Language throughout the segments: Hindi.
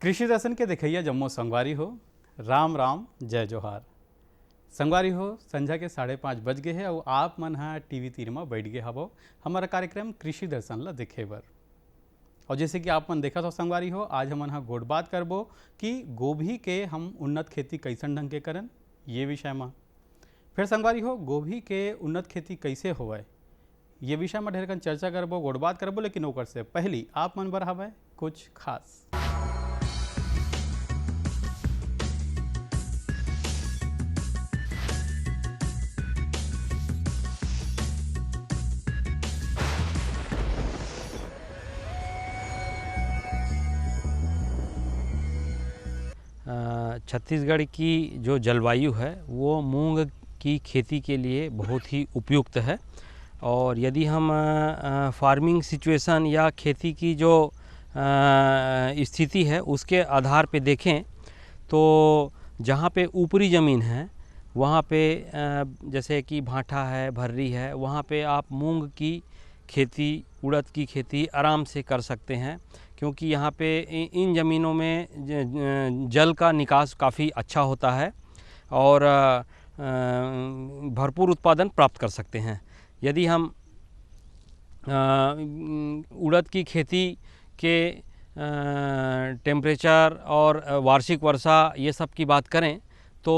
कृषि दर्शन के देखिए जम्मो संगवारी हो। राम राम जय जोहार। संगवारी हो संझा के 5:30 बज गए है और आप मन हाँ टीवी तीर में बैठ गए हवो हमारा कार्यक्रम कृषि दर्शन ला देखे बर। और जैसे कि आप मन देखा तो संगवारी हो, आज हम हाँ गोट बात करबो कि गोभी के हम उन्नत खेती कैसन ढंग के करन ये विषय में। फिर संगवारी हो गोभी के उन्नत खेती कैसे होवे ये विषय में ढेर कन चर्चा करबो, गोट बात करबो। लेकिन ओकर से पहली आप मन बर हवे कुछ खास। छत्तीसगढ़ की जो जलवायु है वो मूंग की खेती के लिए बहुत ही उपयुक्त है। और यदि हम फार्मिंग सिचुएशन या खेती की जो स्थिति है उसके आधार पे देखें तो जहाँ पे ऊपरी ज़मीन है वहाँ पे जैसे कि भाटा है, भर्री है, वहाँ पे आप मूंग की खेती, उड़द की खेती आराम से कर सकते हैं, क्योंकि यहाँ पे इन ज़मीनों में जल का निकास काफ़ी अच्छा होता है और भरपूर उत्पादन प्राप्त कर सकते हैं। यदि हम उड़द की खेती के टेम्परेचर और वार्षिक वर्षा ये सब की बात करें तो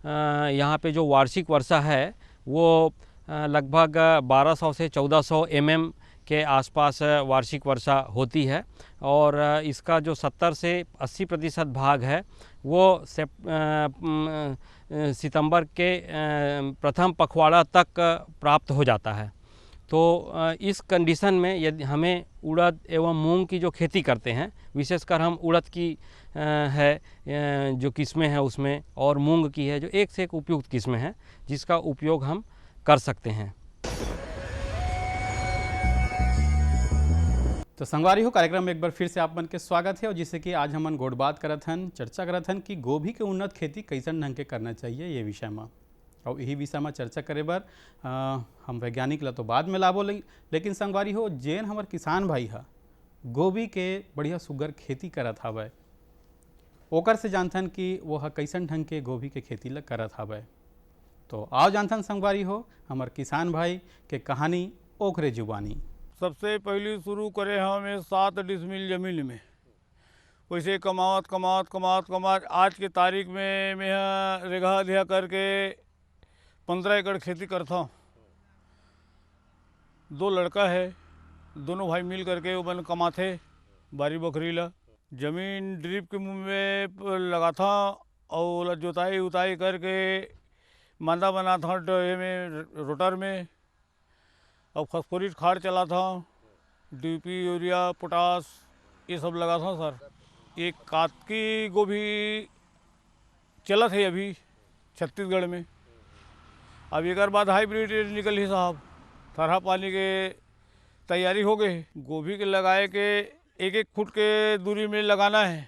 यहाँ पे जो वार्षिक वर्षा है वो लगभग 1200 से 1400 mm के आसपास वार्षिक वर्षा होती है। और इसका जो 70 से 80% भाग है वो सितंबर के प्रथम पखवाड़ा तक प्राप्त हो जाता है। तो इस कंडीशन में यदि हमें उड़द एवं मूंग की जो खेती करते हैं, विशेषकर हम उड़द की जो किस्में हैं उसमें और मूंग की है जो एक से एक उपयुक्त किस्में हैं जिसका उपयोग हम कर सकते हैं। तो संगवारी हो कार्यक्रम में एक बार फिर से आप मन के स्वागत है। और जिससे कि आज हमन गोट बात करत हन, चर्चा करत हन कि गोभी के उन्नत खेती कैसन ढंग के करना चाहिए ये विषय में। और यही विषय में चर्चा करे बर हम वैज्ञानिक ला तो बाद में लाबो, लेकिन संगवारी हो जेन हमार किसान भाई हा गोभी के बढ़िया सुगर खेती करत हवे ओकर से जानथन कि वो हा कैसन ढंग के गोभी के खेती ला करत हवे। तो आओ जानथन संगवारी हो हमार किसान भाई के कहानी ओकरे जुबानी। सबसे पहले शुरू करे हमें 7 डिसमिल ज़मीन में, वैसे कमावत कमावत कमावत कमावत आज के तारीख में मैं रेगा देहा करके 15 एकड़ खेती करता हूँ। 2 लड़का है, दोनों भाई मिल करके वो बन कमाते बारी बकरी ला। जमीन ड्रिप के मुँह में लगाता और जोताई उताई करके मांदा बनाता में रोटर में और फॉस्फोरिस खाद चलाता हूँ, डीपी, यूरिया, पोटास ये सब लगाता हूँ सर। एक कातकी गोभी चलत है अभी छत्तीसगढ़ में। अब एक बाद हाइब्रिड निकली साहब, थरहा पानी के तैयारी हो गई। गोभी के लगाए के 1-1 फुट के दूरी में लगाना है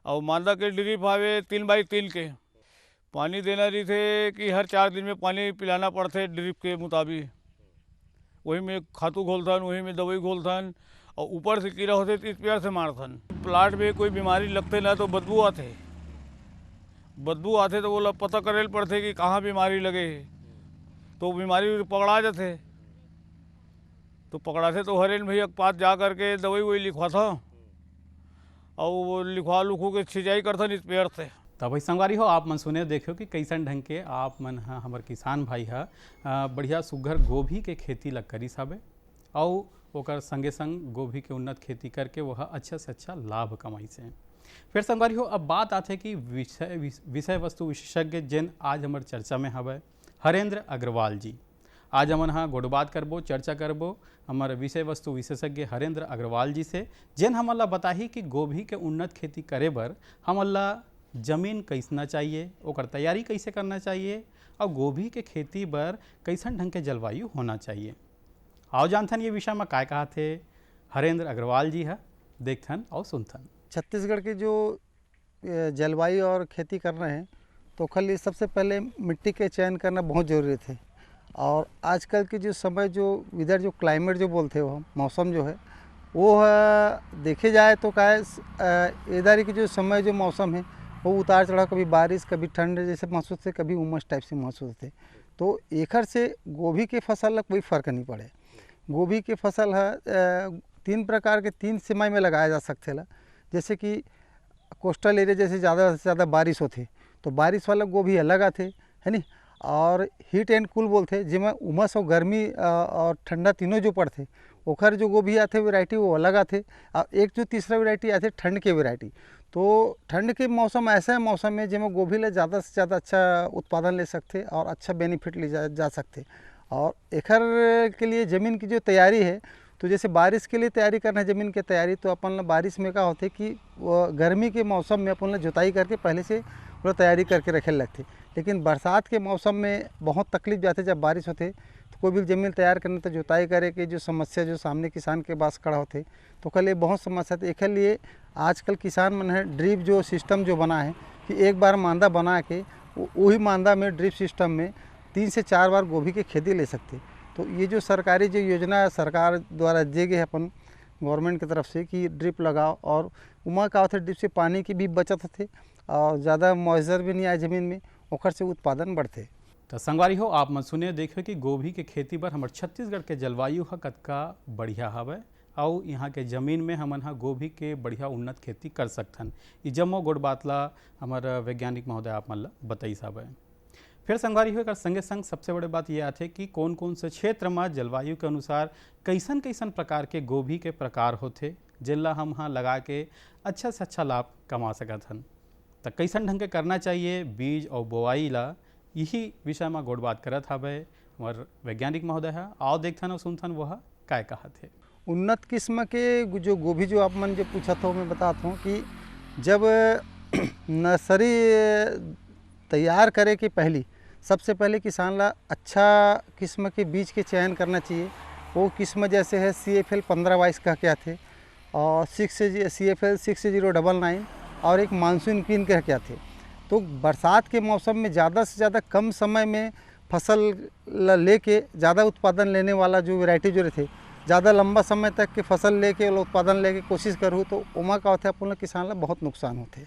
और मांदा के ड्रिप आवे 3x3 के। पानी देना रही थे कि हर 4 दिन में पानी पिलाना पड़ते ड्रिप के मुताबिक। वही में खातू घोलथन, वही में दवाई घोलथन और ऊपर से कीड़ा होते तो स्प्रेयर से मारथन। प्लाट में कोई बीमारी लगते ना तो बदबू आते तो वो लोग पता करे पड़ते कि कहाँ बीमारी लगे है, तो बीमारी पकड़ा जाते। तो पकड़ाते तो हरेन भैया के पास जा करके दवाई वही लिखवाता और वो लिखवा लुखू के सिंचाई करथन स्प्रेयर से। तब भाई संगवारी हो आप मन सुने देखो कि कैसन ढंग के आप मन हा हमार किसान भाई हा बढ़िया सुघर गोभी के खेती ला करिस हवे और ओकर संगे संग गोभी के उन्नत खेती करके वह अच्छा से अच्छा लाभ कमाई से। फिर संगवारी हो अब बात आते कि विषय वस्तु विशेषज्ञ जिन आज हमार चर्चा में हवे हरेंद्र अग्रवाल जी। आज हमन हाँ गोट बात करबो, चर्चा करबो हमार विषय वस्तु विशेषज्ञ हरेंद्र अग्रवाल जी से, जिन हमन ला बताही कि गोभी के उन्नत खेती करे बर हमन ला जमीन कैसना चाहिए, ओकर तैयारी कैसे करना चाहिए और गोभी के खेती बर कैसन ढंग के जलवायु होना चाहिए। आओ जानथन ये विषय में काय कहा थे हरेंद्र अग्रवाल जी है, देखथन और सुनथन। छत्तीसगढ़ की जो जलवायु और खेती कर रहे हैं तो खाली सबसे पहले मिट्टी के चयन करना बहुत ज़रूरी थे। और आजकल की जो समय जो इधर जो क्लाइमेट जो बोलते हो हम, मौसम जो है वो देखे जाए तो क्या है इधर के जो समय जो मौसम है वो उतार चढ़ाव, कभी बारिश कभी ठंड जैसे महसूस होते, कभी उमस टाइप से महसूस होते। तो एकर से गोभी के फसल ला कोई फर्क नहीं पड़े। गोभी के फसल है 3 प्रकार के 3 समय में लगाया जा सकते ला। जैसे कि कोस्टल एरिया जैसे ज़्यादा से ज़्यादा बारिश होती तो बारिश वाला गोभी अलग आते है नी, और हीट एंड कूल बोलते जिसमें उमस और गर्मी और ठंडा तीनों जो पड़ते ओखर जो गोभी आते वैरायटी वो अलग आते। और एक जो तीसरा वैरायटी आते ठंड के वैरायटी। तो ठंड के मौसम ऐसा मौसम है जिसमें गोभी ले ज़्यादा से ज़्यादा अच्छा उत्पादन ले सकते और अच्छा बेनिफिट ले जा सकते। और एकर के लिए ज़मीन की जो तैयारी है, तो जैसे बारिश के लिए तैयारी करना है ज़मीन की तैयारी, तो अपन बारिश में क्या होते कि गर्मी के मौसम में अपन जुताई करके पहले से पूरा तैयारी करके रखे लगते। लेकिन बरसात के मौसम में बहुत तकलीफ जाते जब बारिश होते, तो कोई भी ज़मीन तैयार करने तो जुताई करे कि जो समस्या जो सामने किसान के पास खड़ा होते तो कल ये बहुत समस्या थे। एक लिए आजकल किसान मन है ड्रिप जो सिस्टम जो बना है कि एक बार मांदा बना के वही मांदा में ड्रिप सिस्टम में 3 से 4 बार गोभी की खेती ले सकते। तो ये जो सरकारी जो योजना सरकार द्वारा दी गई है अपन गवर्नमेंट की तरफ से कि ड्रिप लगाओ, और उमा का होता ड्रिप से पानी की भी बचत होते और ज़्यादा मॉइस्चर भी नहीं आए ज़मीन में, ओखर से उत्पादन बढ़ते। तो संगवारी हो आप मन सुने देखिए कि गोभी के खेती पर हमारे छत्तीसगढ़ के जलवायु ह कतका बढ़िया हवे और यहाँ के ज़मीन में हमन हा गोभी के बढ़िया उन्नत खेती कर सकथन। ई जम्मो गोड़ बात ला हमारा वैज्ञानिक महोदय आप मन ला बताइस हवे। फिर संगवारी हो एकर संगे संग सबसे बड़े बात यह आथे कि कौन कौन से क्षेत्र में जलवायु के अनुसार कैसन कैसन प्रकार के गोभी के प्रकार होथे जिनला हम हाँ लगा के अच्छा से अच्छा लाभ कमा सकत हन। तो कैसन ढंग के करना चाहिए बीज और बोआई ला, यही विषय में गोड़ बात करत हवे हमार वैज्ञानिक महोदय है। आओ देखथन और सुनथन वह काय कहत है। उन्नत किस्म के जो गोभी जो आप मन जो पूछा था मैं बताता हूँ कि जब नर्सरी तैयार करे के पहली सबसे पहले किसान ला अच्छा किस्म के बीज के चयन करना चाहिए। वो किस्म जैसे है CFL 1522 कह के आते और CFL 6099 और एक मानसून क्वीन कह के आते। तो बरसात के मौसम में ज़्यादा से ज़्यादा कम समय में फसल लेके ज़्यादा उत्पादन लेने वाला जो वैरायटी जो रहते, ज़्यादा लंबा समय तक के फसल लेके उत्पादन लेके कोशिश करूँ तो उमा का होता है अपन किसान ला बहुत नुकसान होते।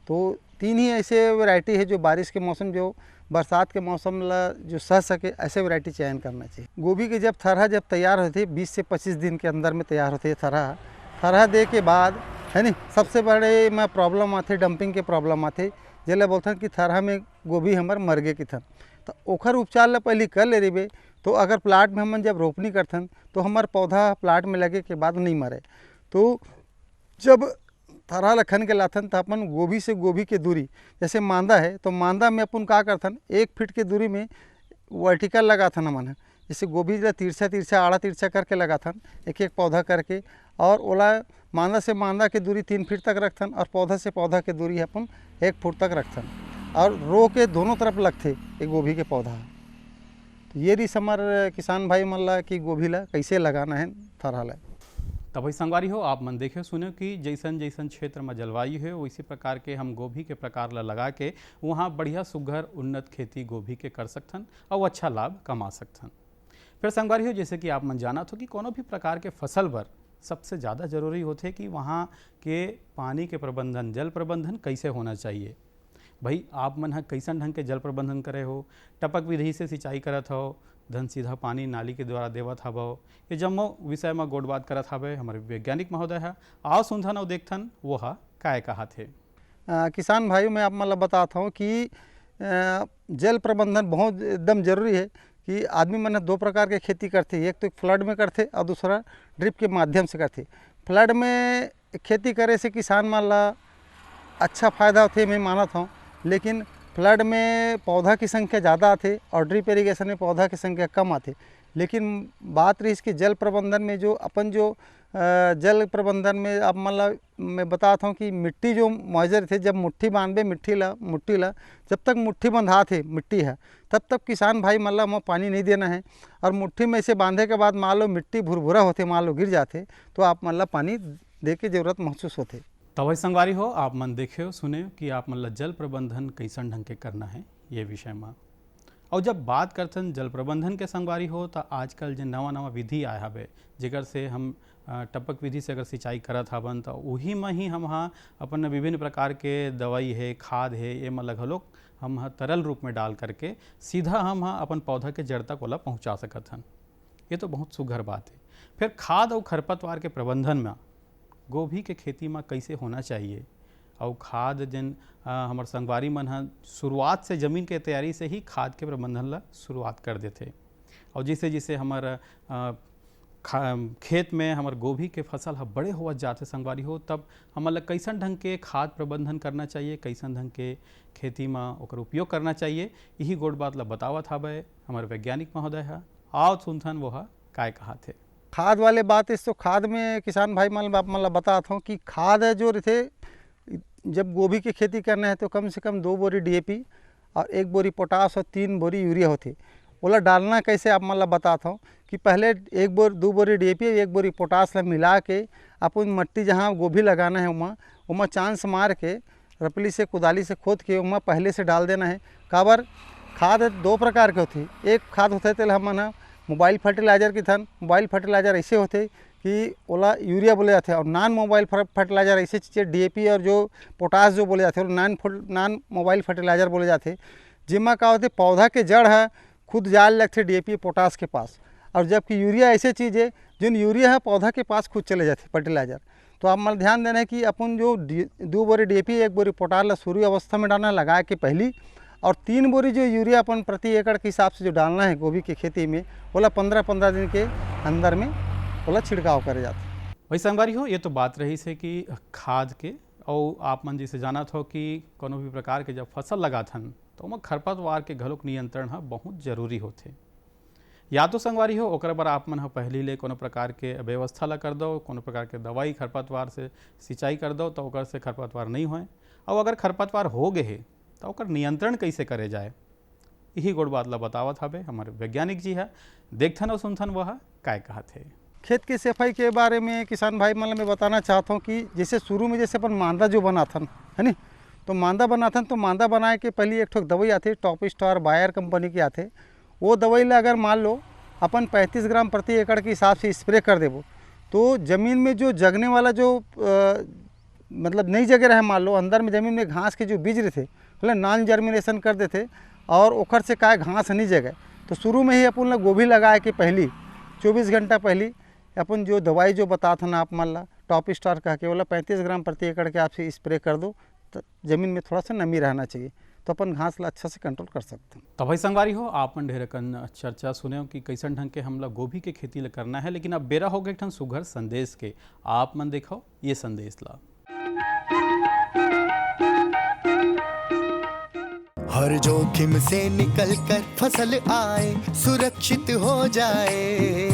तो 3 ही ऐसे वैरायटी है जो बारिश के मौसम जो बरसात के मौसम ला जो सह सके ऐसे वैरायटी चयन करना चाहिए। गोभी के जब थरहा जब तैयार होती 20 से 25 दिन के अंदर में तैयार होती है थरहा दे के बाद है नी, सबसे बड़े में प्रॉब्लम आते डंपिंग के प्रॉब्लम आते जिला बोलते कि थरहा में गोभी हमार मर गे की थन। तो ओखर उपचार ला पहले कर ले रही। तो अगर प्लाट में हम जब रोपनी करथन तो हमार पौधा प्लाट में लगे के बाद नहीं मरे। तो जब थरहा लखन के लाथन तो अपन गोभी से गोभी के दूरी जैसे मांदा है तो मांदा में अपन का करथन 1 फीट के दूरी में वर्टिकल लगाथन हमन, जैसे गोभी तिरछा आड़ा तिरछा करके लगाथन एक एक पौधा करके, और ओला मांदा से मांदा के दूरी 3 फीट तक रखथन और पौधा से पौधा के दूरी अपन 1 फुट तक रखथन और रो के दोनों तरफ लगते एक गोभी के पौधा। तो ये रही हमार किसान भाई मन ला कि गोभी ला कैसे लगाना है थरहा ला। तब भाई संगवारी हो आप मन देखे सुने कि जैसन जैसन क्षेत्र में जलवायु है वैसी प्रकार के हम गोभी के प्रकार ला लगा के वहाँ बढ़िया सुघर उन्नत खेती गोभी के कर सकथन और अच्छा लाभ कमा सकथन। फिर संगवारी हो जैसे कि आप मन जाना हो कि कोनो भी प्रकार के फसल पर सबसे ज़्यादा जरूरी होते कि वहाँ के पानी के प्रबंधन जल प्रबंधन कैसे होना चाहिए। भाई आप मन है कैसन ढंग के जल प्रबंधन करे हो, टपक विधि से सिंचाई करत हो, धन सीधा पानी नाली के द्वारा देवत हवो, ये जम्मो विषय में गोड़ बात करत हवे हमारे वैज्ञानिक महोदय है। आओ सुनथन और देखथन वो काय कहा थे। किसान भाइयों मैं आप मतलब बताता हूँ कि जल प्रबंधन बहुत एकदम जरूरी है कि आदमी मन 2 प्रकार के खेती करते, एक तो फ्लड में करते और दूसरा ड्रिप के माध्यम से करते। फ्लड में खेती करे से किसान मन ला अच्छा फ़ायदा होते मैं मानता हूँ, लेकिन फ्लड में पौधा की संख्या ज़्यादा आते और ड्रिप इरिगेशन में पौधा की संख्या कम आते। लेकिन बात रही इसकी जल प्रबंधन में जो अपन जो जल प्रबंधन में अब मतलब मैं बताता हूँ कि मिट्टी जो मॉइस्चर थे जब मुट्ठी बांधे मिट्टी ला जब तक मुट्ठी बंधा थे मिट्टी है तब तक किसान भाई मतलब में पानी नहीं देना है। और मुट्ठी में से बांधे के बाद मान लो मिट्टी भुरभुरा होते मान लो गिर जाते तो आप मतलब पानी दे के ज़रूरत महसूस होते। तब संगवारी हो आप मन देखे सुने कि आप मतलब जल प्रबंधन कैसन ढंग के करना है ये विषय में। और जब बात करथन जल प्रबंधन के संगवारी हो तो आजकल जो नवा नवा विधि आए हवे जेकर से हम टपक विधि से अगर सिंचाई करत हवन तो वही में ही हम हाँ अपन विभिन्न प्रकार के दवाई है खाद है ये में घलोक हम हाँ तरल रूप में डाल करके सीधा हम हाँ अपन पौधा के जड़ तक ओला पहुँचा सकत हन। ये तो बहुत सुघर बात है। फिर खाद और खरपतवार के प्रबंधन में गोभी के खेती में कैसे होना चाहिए और खाद जिन हमार संगवारी मन हाँ शुरुआत से जमीन के तैयारी से ही खाद के प्रबंधन ला शुरुआत कर देते और जिसे जिसे हमार खेत में हमार गोभी के फसल हा बड़े होवत जाते संगवारी हो तब हमन ला कैसन ढंग के खाद प्रबंधन करना चाहिए, कैसन ढंग के खेती में ओकर उपयोग करना चाहिए, यही गोड़ बात ला बतावत हवे हमारे वैज्ञानिक महोदय है। आओ सुनथन वो हा काय कहा थे। खाद वाले बात इस तो खाद में किसान भाई मतलब बताता हूँ कि खाद जो रहते जब गोभी की खेती करना है तो कम से कम 2 बोरी DAP और 1 बोरी पोटास और 3 बोरी यूरिया होती। ओला डालना कैसे आप मतलब बताता हूँ कि पहले 2 बोरी DAP और 1 बोरी पोटास ला मिला के अपन मट्टी जहाँ गोभी लगाना है उमा चांस मार के रपली से कुदाली से खोद के उमा पहले से डाल देना है। काबर खाद 2 प्रकार के होती। एक खाद होते तेल हम मोबाइल फर्टिलाइजर की थन। मोबाइल फर्टिलाइजर ऐसे होते कि ओला यूरिया बोले जाते हैं और नॉन मोबाइल फर्टिलाइजर ऐसे चीज़ें DAP और जो पोटास जो बोले जाते हैं नॉन मोबाइल फर्टिलाइजर बोले जाते हैं। जिसमें क्या होते पौधा के जड़ है खुद जाल लगते DAP पोटास के पास और जबकि यूरिया ऐसे चीज़ है जिन यूरिया है पौधा के पास खुद चले जाते फर्टिलाइजर। तो आप मतलब ध्यान देना है कि अपन जो 2 बोरी DAP 1 बोरी पोटास शुरू अवस्था में डालना लगा के पहली और 3 बोरी जो यूरिया अपन प्रति एकड़ के हिसाब से जो डालना है गोभी की खेती में बोला 15-15 दिन के अंदर में बोला छिड़काव करे जाता है। वही संगवारी हो ये तो बात रही से कि खाद के और आप मन जैसे जाना हो कि कोनो भी प्रकार के जब फसल लगाथन तो ओमा खरपतवार के घलोक नियंत्रण हा बहुत जरूरी होते। या तो संगवारी हो ओकर बर आप मन हा पहली ले कोनो प्रकार के व्यवस्था ला कर दो, कोनो प्रकार के दवाई खरपतवार से सिंचाई कर दो तो ओकर से खरपतवार नहीं होए और अगर खरपतवार हो गए है तो ओकर नियंत्रण कैसे करे जाए यही गोड़ बात ला बतावत हवे हमारे वैज्ञानिक जी है। देखथन और सुनथन वह काय कहा थे। खेत की सफाई के बारे में किसान भाई मतलब मैं बताना चाहता हूँ कि जैसे शुरू में जैसे अपन मांदा जो बनाथन है नी तो मांदा बनाथन तो मांदा बनाए के पहले एक ठोक दवाई आती टॉप स्टार बायर कंपनी की आते। वो दवाई ला अगर मान लो अपन 35 ग्राम प्रति एकड़ के हिसाब से स्प्रे कर देवो तो ज़मीन में जो जगने वाला जो मतलब नई जगह रहे मान लो अंदर में ज़मीन में घास के जो बीज रहते बोले नॉन जर्मिनेशन कर देते और ओखर से काय घास नहीं जगे। तो शुरू में ही अपन गोभी लगाए के पहली 24 घंटा पहली अपन जो दवाई जो बताता ना आप मान ला टॉप स्टार कह के बोला 35 ग्राम प्रति एकड़ के आपसे स्प्रे कर दो तो ज़मीन में थोड़ा सा नमी रहना चाहिए तो अपन घास ला अच्छा से कंट्रोल कर सकते हैं। तो भाई संगवारी हो आप मन ढेर कन चर्चा सुने कि कैसन ढंग के हम लोग गोभी के खेती करना है, लेकिन अब बेरा हो गए ठन सुघर संदेश के। आप मन देखो ये संदेश ला। हर जोखिम से निकल कर फसल आए सुरक्षित हो जाए।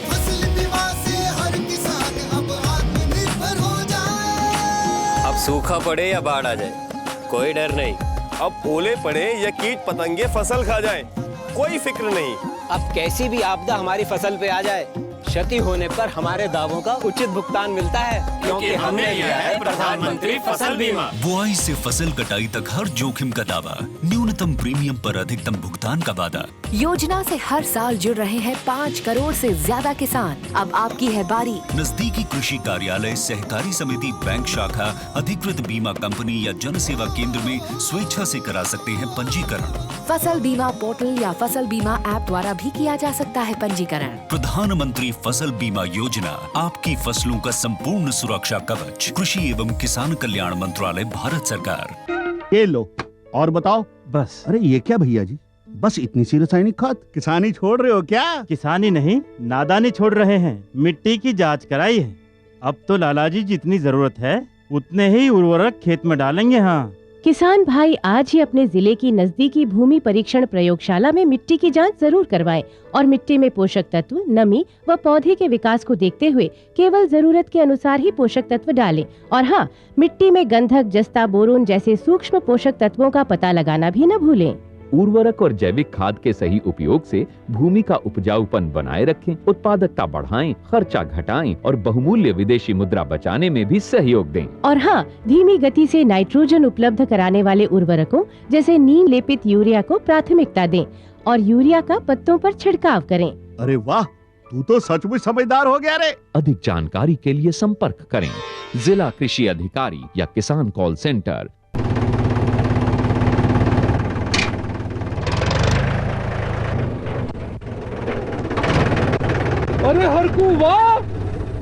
फसल बीमा से हर किसान अब आत्मनिर्भर हो जाए। अब सूखा पड़े या बाढ़ आ जाए कोई डर नहीं। अब ओले पड़े या कीट पतंगे फसल खा जाए कोई फिक्र नहीं। अब कैसी भी आपदा हमारी फसल पे आ जाए क्षति होने पर हमारे दावों का उचित भुगतान मिलता है क्योंकि हमने लिया है प्रधानमंत्री फसल बीमा। बुआई से फसल कटाई तक हर जोखिम का दावा, न्यूनतम प्रीमियम पर अधिकतम भुगतान का वादा। योजना से हर साल जुड़ रहे हैं 5 करोड़ से ज्यादा किसान। अब आपकी है बारी। नजदीकी कृषि कार्यालय, सहकारी समिति, बैंक शाखा, अधिकृत बीमा कंपनी या जन सेवा केंद्र में स्वेच्छा से करा सकते हैं पंजीकरण। फसल बीमा पोर्टल या फसल बीमा ऐप द्वारा भी किया जा सकता है पंजीकरण। प्रधानमंत्री फसल बीमा योजना, आपकी फसलों का संपूर्ण सुरक्षा कवच। कृषि एवं किसान कल्याण मंत्रालय, भारत सरकार। ये लो और बताओ बस। अरे ये क्या भैया जी, बस इतनी सी रासायनिक खाद? किसानी छोड़ रहे हो क्या? किसानी नहीं, नादानी छोड़ रहे हैं। मिट्टी की जांच कराई है, अब तो लालाजी जितनी जरूरत है उतने ही उर्वरक खेत में डालेंगे। हाँ किसान भाई आज ही अपने जिले की नजदीकी भूमि परीक्षण प्रयोगशाला में मिट्टी की जांच जरूर करवाएं और मिट्टी में पोषक तत्व, नमी व पौधे के विकास को देखते हुए केवल जरूरत के अनुसार ही पोषक तत्व डालें। और हाँ, मिट्टी में गंधक, जस्ता, बोरोन जैसे सूक्ष्म पोषक तत्वों का पता लगाना भी न भूलें। उर्वरक और जैविक खाद के सही उपयोग से भूमि का उपजाऊपन बनाए रखें, उत्पादकता बढ़ाएं, खर्चा घटाएं और बहुमूल्य विदेशी मुद्रा बचाने में भी सहयोग दें। और हाँ, धीमी गति से नाइट्रोजन उपलब्ध कराने वाले उर्वरकों जैसे नीम लेपित यूरिया को प्राथमिकता दें और यूरिया का पत्तों पर छिड़काव करें। अरे वाह, तू तो सचमुच समझदार हो गया रे। अधिक जानकारी के लिए संपर्क करें जिला कृषि अधिकारी या किसान कॉल सेंटर। अरे हरकू वाह,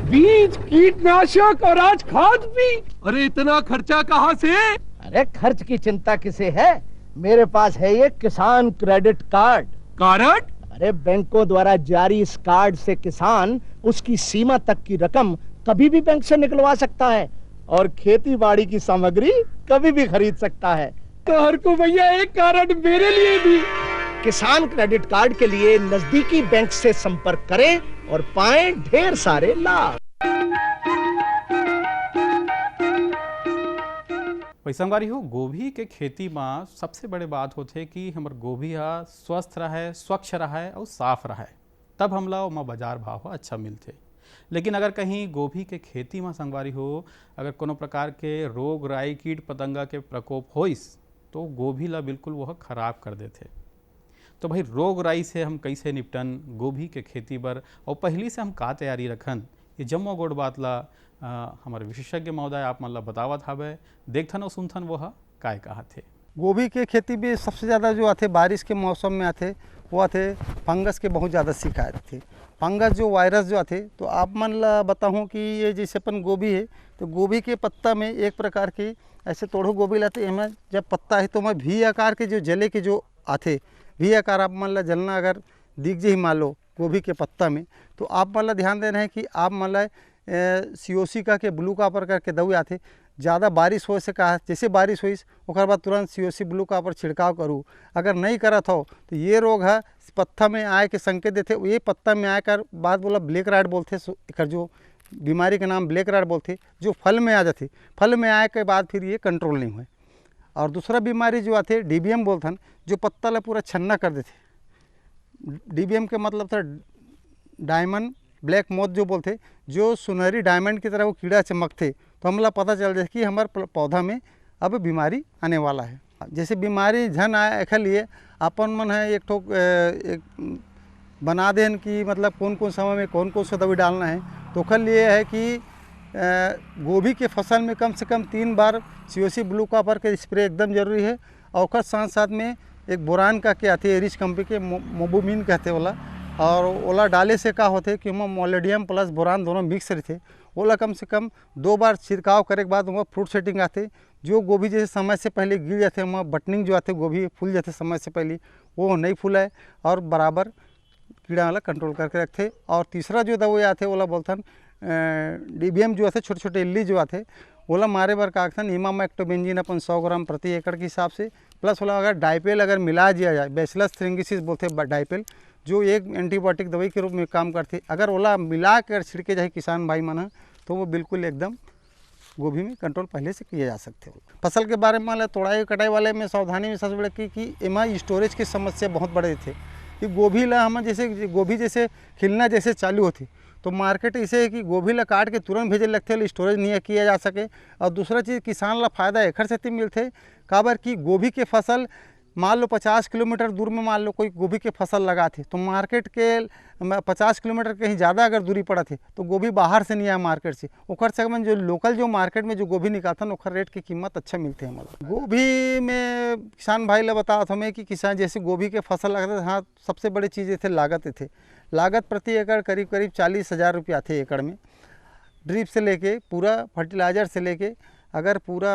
बीज, कीटनाशक और आज खाद भी। अरे इतना खर्चा कहाँ से? अरे खर्च की चिंता किसे है, मेरे पास है ये किसान क्रेडिट कार्ड। कार्ड? अरे बैंकों द्वारा जारी इस कार्ड से किसान उसकी सीमा तक की रकम कभी भी बैंक से निकलवा सकता है और खेती बाड़ी की सामग्री कभी भी खरीद सकता है। तो हरकू भैया एक कार्ड मेरे लिए भी। किसान क्रेडिट कार्ड के लिए नजदीकी बैंक से संपर्क करें और पाएं ढेर सारे लाभ। संगवारी हो, गोभी के खेती में सबसे बड़े बात होते कि हमर गोभी स्वस्थ रहे, स्वच्छ रहे और साफ रहे, तब हमला ओमा बाजार भाव अच्छा मिलते। लेकिन अगर कहीं गोभी के खेती में संगवारी हो, अगर कोनो प्रकार के रोग राई कीट पतंगा के प्रकोप होइस तो गोभी ला बिल्कुल वह खराब कर देते। तो भाई रोग राई से हम कैसे निपटन, गोभी के खेती बर और पहली से हम का तैयारी रखन, ये जम्मो गोड़ बात ला हमारे विशेषज्ञ महोदय आप मन ला बतावत हवे। देखथन और सुनथन वह काय कहा थे। गोभी के खेती भी सबसे ज़्यादा जो आते बारिश के मौसम में आते वो आते फंगस के बहुत ज़्यादा शिकायत थे। फंगस जो वायरस जो आते, तो आप मन ला बताऊँ कि ये जैसे अपन गोभी है, तो गोभी के पत्ता में एक प्रकार की ऐसे तोड़ो गोभी लाते, इनमें जब पत्ता है तो मैं वी आकार के जो जले के जो आते, वी आकार आप मन ला जलना अगर दिख जाए मान लो गोभी के पत्ता में, तो आप मन ला ध्यान देना है कि आप मन ला COC का के ब्लू कापर करके दवाई आते। ज़्यादा बारिश हो से कहा, जैसे बारिश हुई ओकर बाद तुरंत COC ब्लू कापर छिड़काव करूँ। अगर नहीं करत हो तो ये रोग है पत्ता में आए के संकेत देते, ये पत्ता में आए कर बाद बोला ब्लैक राइट बोलते, एक जो बीमारी का नाम ब्लैक राइट बोलते, जो फल में आ जाते, फल में आए के बाद फिर ये कंट्रोल नहीं हुए। और दूसरा बीमारी जो आते DBM बोलथन, जो पत्ता ला पूरा छन्ना कर देते। DBM के मतलब था डायमंड ब्लैक मोथ जो बोलते, जो सुनहरी डायमंड की तरह वो कीड़ा चमकते, तो हमला पता चल जाए कि हमारे पौधा में अब बीमारी आने वाला है। जैसे बीमारी झन आए एक लिए अपन मन है एक ठोक एक बना देन कि मतलब कौन कौन समय में कौन कौन सा दवाई डालना है। तो कल लिए है कि गोभी के फसल में कम से कम 3 बार COC ब्लू कापर के स्प्रे एकदम जरूरी है। और साथ साथ में एक बोरान का के आती है, रिच कंपनी के मोबुमिन कहते वाला, और ओला डाले से का होते कि वहाँ मोलिडियम प्लस बोरान दोनों मिक्स रहते। ओला कम से कम 2 बार छिड़काव करे के बाद वहाँ फ्रूट सेटिंग आते। जो गोभी जैसे समय से पहले गिर जाते, वहाँ बटनिंग जो आते गोभी फूल जाते समय से पहले, वो नहीं फूलाए और बराबर कीड़ा वाला कंट्रोल करके रखते। और तीसरा जो दवाई आते ओला बोलथन DBM जो आते, छोटे छोटे इल्ली जो आते, ओला मारे बार का आखन इमामेक्टोबेंजीन अपन 100 ग्राम प्रति एकड़ के हिसाब से, प्लस ओला अगर डाइपेल अगर मिला दिया जाए, बैसिलस थ्रिंगिसिस बोलते डाइपेल, जो एक एंटीबायोटिक दवाई के रूप में काम करते, अगर ओला मिला कर छिड़के जाए किसान भाई मन, तो वो बिल्कुल एकदम गोभी में कंट्रोल पहले से किया जा सकते हो। फसल के बारे में तोड़ाई कटाई वाले में सावधानी में सबसे बड़े कि एमा स्टोरेज की समस्या बहुत बड़े थे कि गोभी ला हम जैसे गोभी जैसे खिलना जैसे चालू होती, तो मार्केट ऐसे है कि गोभी ला काट के तुरंत भेजे लगते, स्टोरेज नहीं किया जा सके। और दूसरा चीज़ किसान ला फायदा एखर से मिलते काबर कि गोभी के फसल मान लो 50 किलोमीटर दूर में मान लो कोई गोभी के फसल लगाते, तो मार्केट के 50 किलोमीटर कहीं ज़्यादा अगर दूरी पड़ा थे तो गोभी बाहर से नहीं आया मार्केट से, ओकर से जो लोकल जो मार्केट में जो गोभी निकालता ओकर रेट की कीमत अच्छा मिलते हैं हमारा। गोभी में किसान भाई ला बताते हमें कि किसान जैसे गोभी के फसल लगाते, हाँ सबसे बड़ी चीज़ थे लागत थे। लागत प्रति एकड़ करीब 40,000 रुपया थे एकड़ में, ड्रिप से लेके पूरा फर्टिलाइज़र से लेके अगर पूरा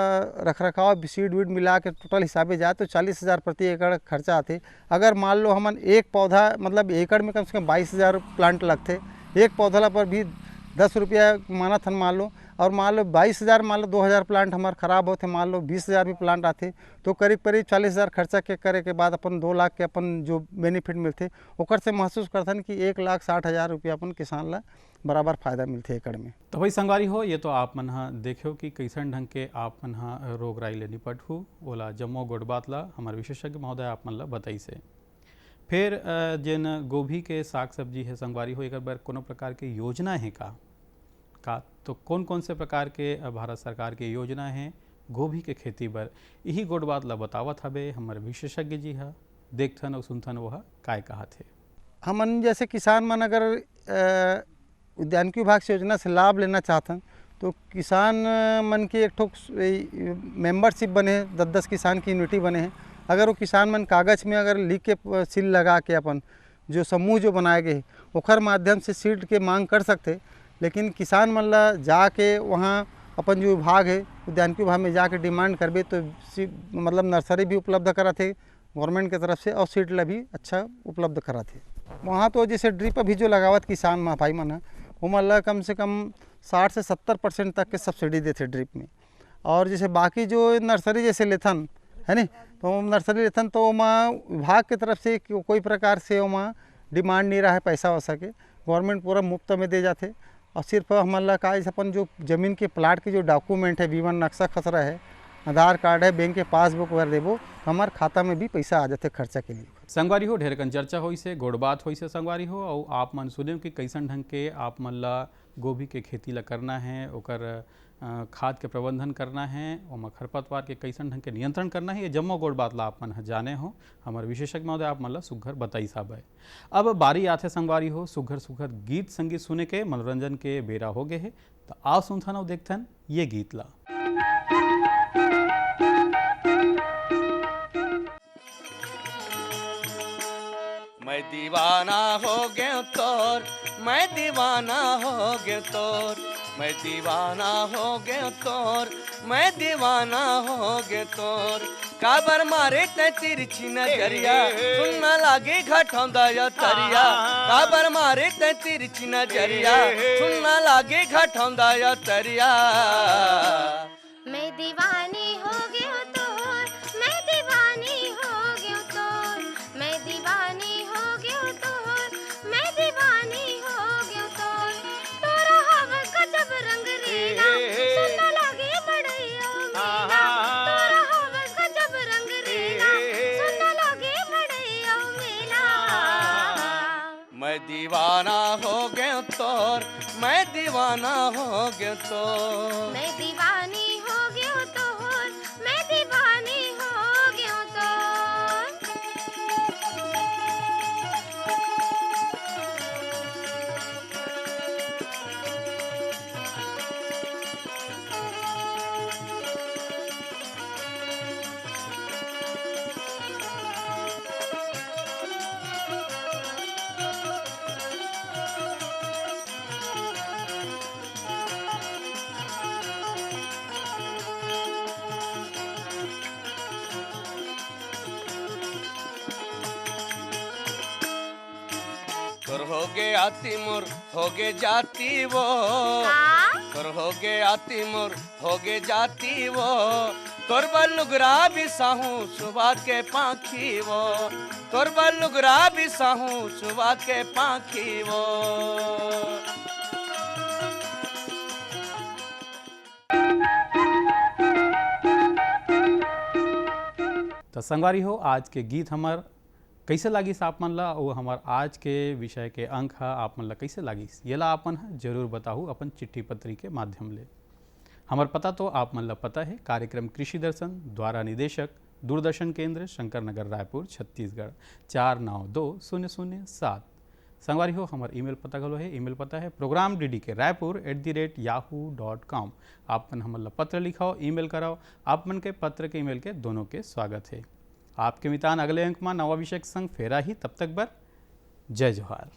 रखरखाव सीड वीड मिला के टोटल हिसाबे जाए तो 40,000 प्रति एकड़ खर्चा आते। अगर मान लो हमन एक पौधा मतलब एकड़ में कम से कम 22,000 प्लांट लगते, एक पौधा पर भी 10 रुपया माना थन मान लो। और मान लो 22,000 मान लो 2,000 प्लांट हमारे ख़राब होते, मान लो 20,000 भी प्लांट आते तो करीब करीब 40,000 खर्चा के करे के बाद अपन 2 लाख के अपन जो बेनिफिट मिलते ओकर से महसूस करथन कि 1,60,000 रुपया अपन किसान ला बराबर फायदा मिलते एकड़ में। तो भाई संगवारी हो, ये तो आप मन हा देखो कि कैसन ढंग के आप मन हा रोग राई ले निपट हु ओला जम्मो गोट बात ला हमारे विशेषज्ञ महोदय आप मन ला बताई से। फिर जिन गोभी के साग सब्जी है संगवारी हो, एक बार कोनो प्रकार के योजना है का तो कौन कौन से प्रकार के भारत सरकार के योजना हैं गोभी के खेती बर, यही गोट बात ला बतावत हवे हमारे विशेषज्ञ जी हा। देखथन और सुनथन वह काय कहा थे। हमन जैसे किसान मन अगर उद्यानिकी विभाग से योजना से लाभ लेना चाहते हैं तो किसान मन की एक ठोक मेंबरशिप बने हैं, 10-10 किसान की यूनिटी बने हैं। अगर वो किसान मन कागज़ में अगर लिख के सील लगा के अपन जो समूह जो बनाए गए ओखर माध्यम से सीड के मांग कर सकते, लेकिन किसान मन ला जाके वहाँ अपन जो विभाग है उद्यानिकी विभाग में जाके डिमांड करबे तो मतलब नर्सरी भी उपलब्ध कराते गवर्नमेंट की तरफ से और सीड ला भी अच्छा उपलब्ध कराते। वहाँ तो जैसे ड्रिप अभी जो लगावत किसान भाई मन है वो मतलब कम से कम 60 से 70% तक के सब्सिडी देते ड्रिप में। और जैसे बाकी जो नर्सरी जैसे लेथन है नहीं, तो नर्सरी लेथन तो वहाँ विभाग की तरफ से कोई प्रकार से वहाँ डिमांड नहीं रहा है पैसा वैसा के, गवर्नमेंट पूरा मुफ्त में दे जाते। और सिर्फ हमारा का अपन जो ज़मीन के प्लाट के जो डॉक्यूमेंट है B1 नक्शा खसरा है, आधार कार्ड है, बैंक के पासबुक वगैरह देवो हमारे खाता में भी पैसा आ जाते खर्चा के लिए। संगवारी हो ढेर कन चर्चा होई से गोड़ बात होई से संगवारी हो, और आप मन सुने कि कैसन ढंग के आप मन ला गोभी के खेती ला करना है, ओकर खाद के प्रबंधन करना है, और खरपतवार के कैसन ढंग के नियंत्रण करना है, ये जम्मो गोड़ बात ला आप मन जाने हो हमारे विशेषज्ञ महोदय आप मन ला सुघर बताई साहब है। अब बारी आथे संगवारी हो सुघर सुघर गीत संगीत सुने के मनोरंजन के बेरा हो गए है, तो आओ सुनथन और देखथन ये गीत ला। मैं दीवाना हो गया तोर, मैं दीवाना हो गया तोर, मैं दीवाना हो गया तोर, मैं दीवाना हो गया तोर। काबर मारे ते तिरछी नजरिया सुनना लागे घटौंदा या तरिया, काबर मारे ते तिरछी नजरिया सुनना लागे घटौंदा या तरिया। मैं दीवानी हो गया तोर, मैं दीवानी हो गया तोर, मैं दीवानी हो गया तोर, मैं दीवानी हो गया तोर। तोरा हवा गजब रंग रेला सुनना लागे बड़ैया मेला, तोरा हवा गजब रंग रेला सुनना लागे बड़ैया मेला। मैं दीवाना हो गया तोर, मैं दीवाना हो गया तोर, मैं दीवानी हो गया तोर, मैं दीवानी हो गया तोर। तोर हो गए आती मोर हो गए जाती वो, तोर हो गए आती मोर हो गए जाती वो। तोर बलुगरा भी साहू सुबह के पाखी वो, तोर बलुगरा भी साहू सुबह के पाखी वो। तो संगवारी हो आज के गीत हमार कैसे लागिस आप मन ला, और हमार आज के विषय के अंक है आप मन ला कैसे लागिस ये ला आपन जरूर बताहू अपन चिट्ठी पत्री के माध्यम ले। हमार पता तो आप मन ला पता है, कार्यक्रम कृषि दर्शन द्वारा निदेशक दूरदर्शन केंद्र शंकर नगर रायपुर छत्तीसगढ़ 492007। संगवारी हो हमार ईमेल पता गलो है, ईमेल पता है program.ddk@yahoo.com। आप मन हमन ला पत्र लिखाओ, ईमेल कराओ, आप मन के पत्र के ईमेल के दोनों के स्वागत है। आपके मितान अगले अंक में नवा विषय संग फेरा ही, तब तक बर जय जोहार।